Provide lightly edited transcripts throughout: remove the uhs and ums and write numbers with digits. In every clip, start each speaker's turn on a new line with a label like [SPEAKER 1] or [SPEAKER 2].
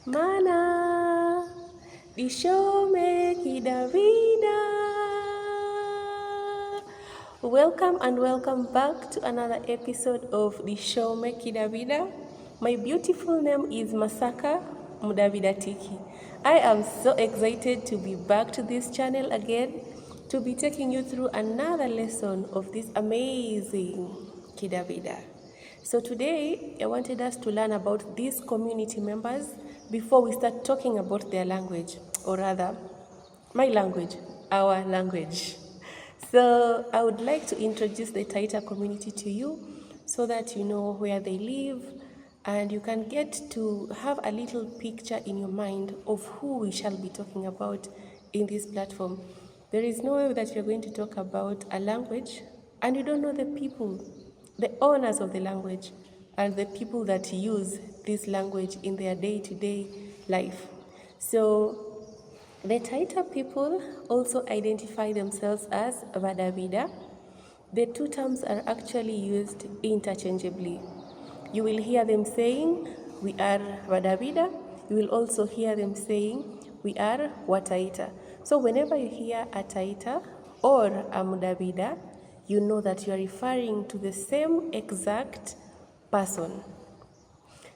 [SPEAKER 1] Mana Dishome Kidavida. Welcome and welcome back to another episode of Dishome Kidavida. My beautiful name is Masaka Mudavidatiki. I am so excited to be back to this channel again to be taking you through another lesson of this amazing Kidavida. So today I wanted us to learn about these community members before we start talking about their language, or rather, my language, our language. So I would like to introduce the Taita community to you so that you know where they live and you can get to have a little picture in your mind of who we shall be talking about in this platform. There is no way that you're going to talk about a language and you don't know the people, the owners of the language, and the people that use this language in their day-to-day life. So the Taita people also identify themselves as Vadavida. The two terms are actually used interchangeably. You will hear them saying, we are Vadavida. You will also hear them saying, we are Wataita. So whenever you hear a Taita or a Mudavida, you know that you are referring to the same exact person.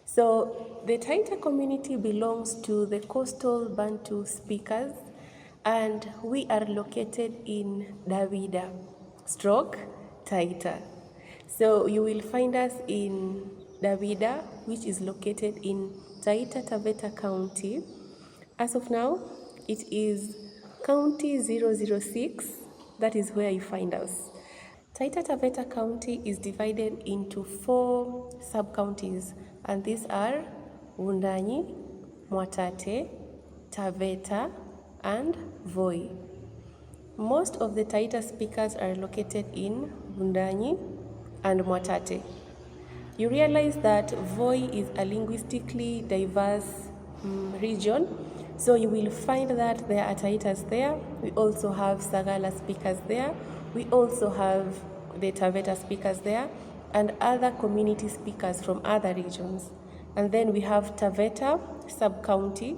[SPEAKER 1] So the Taita community belongs to the coastal Bantu speakers, and we are located in Davida, Taita. So you will find us in Davida, which is located in Taita Taveta County. As of now, it is County 006. That is where you find us. Taita Taveta County is divided into 4 sub-counties, and these are Wundanyi, Mwatate, Taveta, and Voi. Most of the Taita speakers are located in Wundanyi and Mwatate. You realize that Voi is a linguistically diverse region, so you will find that there are Taitas there. We also have Sagala speakers there. We also have the Taveta speakers there and other community speakers from other regions. And then we have Taveta sub-county,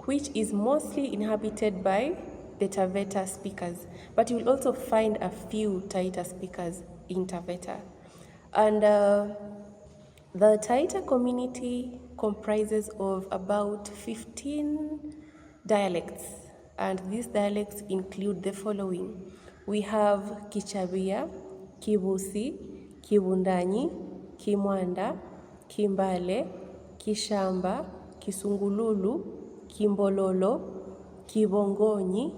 [SPEAKER 1] which is mostly inhabited by the Taveta speakers. But you will also find a few Taita speakers in Taveta. And the Taita community comprises of about 15 dialects, and these dialects include the following. We have Kichabia, Kibusi, Kibundanyi, Kimwanda, Kimbale, Kishamba, Kisungululu, Kimbololo, Kibongonyi,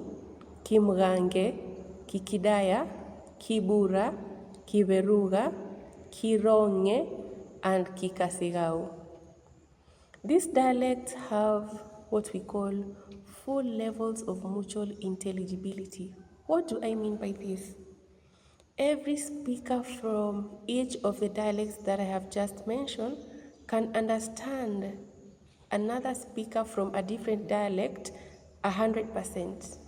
[SPEAKER 1] Kimgange, Kikidaya, Kibura, Kiberuga, Kironge, and Kikasigao. These dialects have what we call full levels of mutual intelligibility. What do I mean by this? Every speaker from each of the dialects that I have just mentioned can understand another speaker from a different dialect 100%.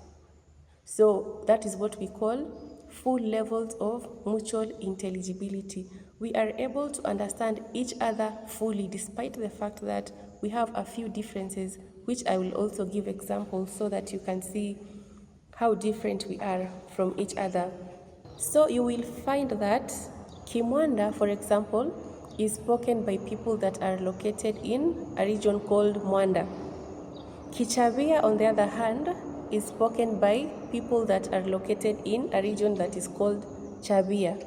[SPEAKER 1] So that is what we call full levels of mutual intelligibility. We are able to understand each other fully despite the fact that we have a few differences, which I will also give examples so that you can see how different we are from each other. So you will find that Kimwanda, for example, is spoken by people that are located in a region called Mwanda. Kichabia, on the other hand, is spoken by people that are located in a region that is called Chabia.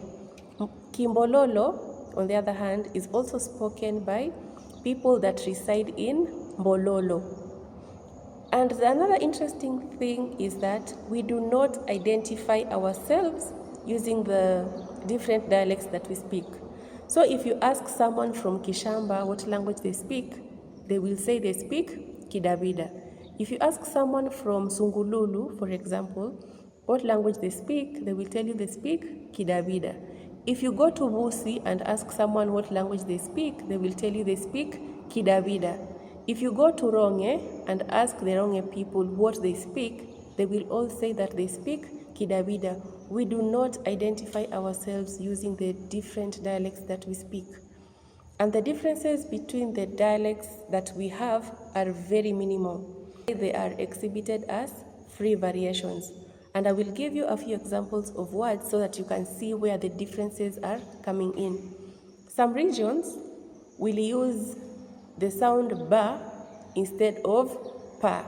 [SPEAKER 1] Kimbololo, on the other hand, is also spoken by people that reside in Mbololo. And another interesting thing is that we do not identify ourselves using the different dialects that we speak. So if you ask someone from Kishamba what language they speak, they will say they speak Kidabida. If you ask someone from Sungululu, for example, what language they speak, they will tell you they speak Kidabida. If you go to Busi and ask someone what language they speak, they will tell you they speak Kidabida. If you go to Ronge and ask the Ronge people what they speak, they will all say that they speak Kidabida. We do not identify ourselves using the different dialects that we speak. And the differences between the dialects that we have are very minimal. They are exhibited as free variations. And I will give you a few examples of words so that you can see where the differences are coming in. Some regions will use the sound ba instead of pa,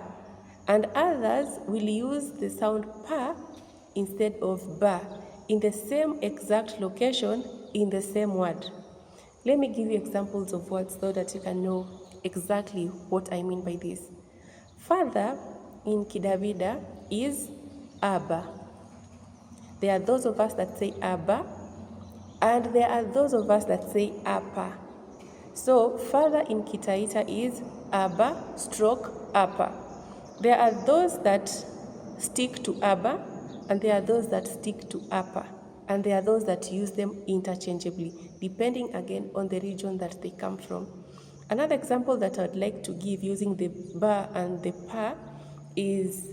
[SPEAKER 1] and others will use the sound pa instead of ba in the same exact location in the same word. Let me give you examples of words so that you can know exactly what I mean by this. Father in Kidavida is Abba. There are those of us that say Abba, and there are those of us that say Apa. So father in Kitaita is Abba stroke Apa. There are those that stick to Abba, and there are those that stick to Apa. And there are those that use them interchangeably, depending again on the region that they come from. Another example that I'd like to give using the ba and the pa is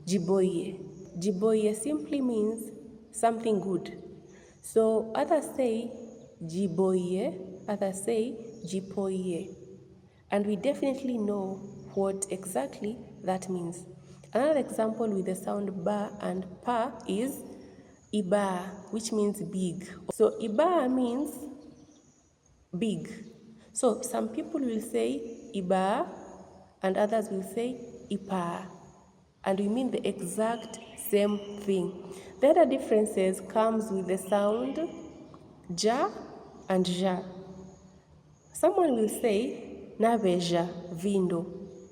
[SPEAKER 1] jiboye. Jiboye simply means something good. So others say jiboye, others say jipoye. And we definitely know what exactly that means. Another example with the sound ba and pa is iba, which means big. So iba means big. So some people will say iba and others will say ipa, and we mean the exact same thing. The other differences comes with the sound ja and ja. Someone will say naveja vindo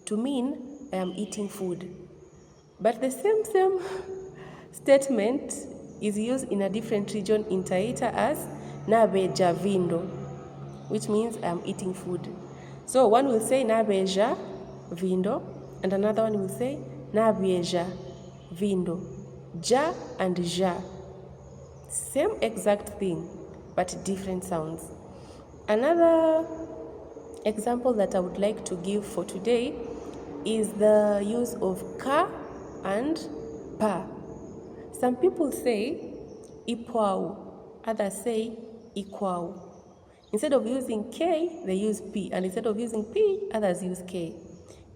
[SPEAKER 1] to mean I am eating food, but the same statement is used in a different region in Taita as naveja vindo, which means I am eating food. So one will say naveja vindo and another one will say navieja vindo. Ja and ja, same exact thing but different sounds. Another example that I would like to give for today is the use of ka and pa. Some people say ipwau, others say ikwau. Instead of using K, they use P, and instead of using P, others use K.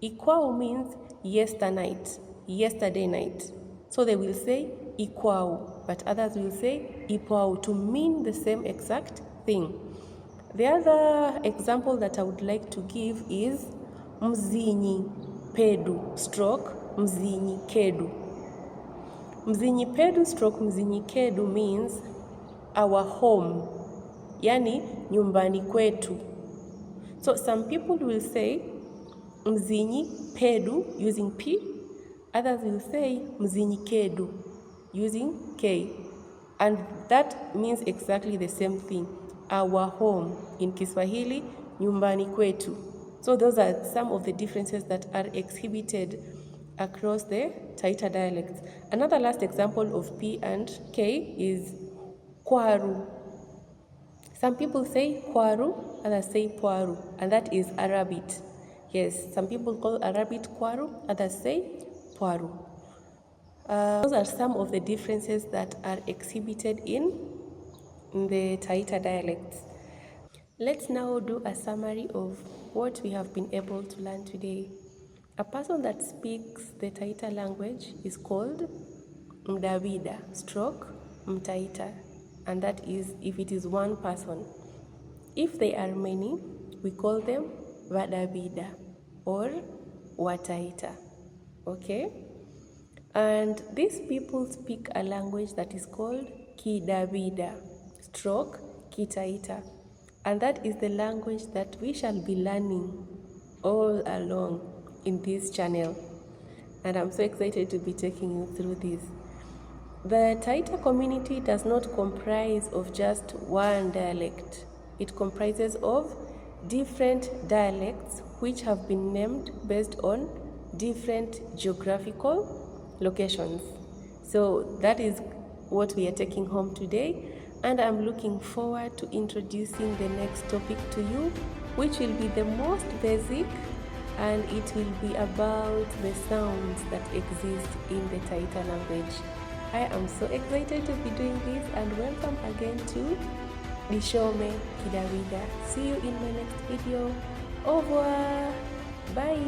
[SPEAKER 1] Ikwau means yesterday night. So they will say ikwau, but others will say ipwau to mean the same exact thing. The other example that I would like to give is mzinyi pedu stroke mzinyi kedu. Mzinyi pedu stroke mzinyi kedu means our home, yani nyumbani kwetu. So some people will say mzinyi pedu using P, others will say mzinyi kedu using K, and that means exactly the same thing. Our home in Kiswahili, nyumbani kwetu. So those are some of the differences that are exhibited across the Taita dialects. Another last example of P and K is kwaru. Some people say kwaru, others say pwaru, and that is Arabit. Yes, some people call Arabit kwaru, others say pwaru. Those are some of the differences that are exhibited in the Taita dialects. Let's now do a summary of what we have been able to learn today. A person that speaks the Taita language is called Mdavida stroke Mtaita, and that is if it is one person. If they are many, we call them Vadavida or Wataita. Okay? And these people speak a language that is called Kidavida stroke Kitaita, and that is the language that we shall be learning all along in this channel, and I'm so excited to be taking you through this. The Taita community does not comprise of just one dialect. It comprises of different dialects which have been named based on different geographical locations. So that is what we are taking home today, and I'm looking forward to introducing the next topic to you, which will be the most basic, and it will be about the sounds that exist in the Taita language. I am so excited to be doing this, and welcome again to Dishome Kidawida. See you in my next video. Au revoir. Bye.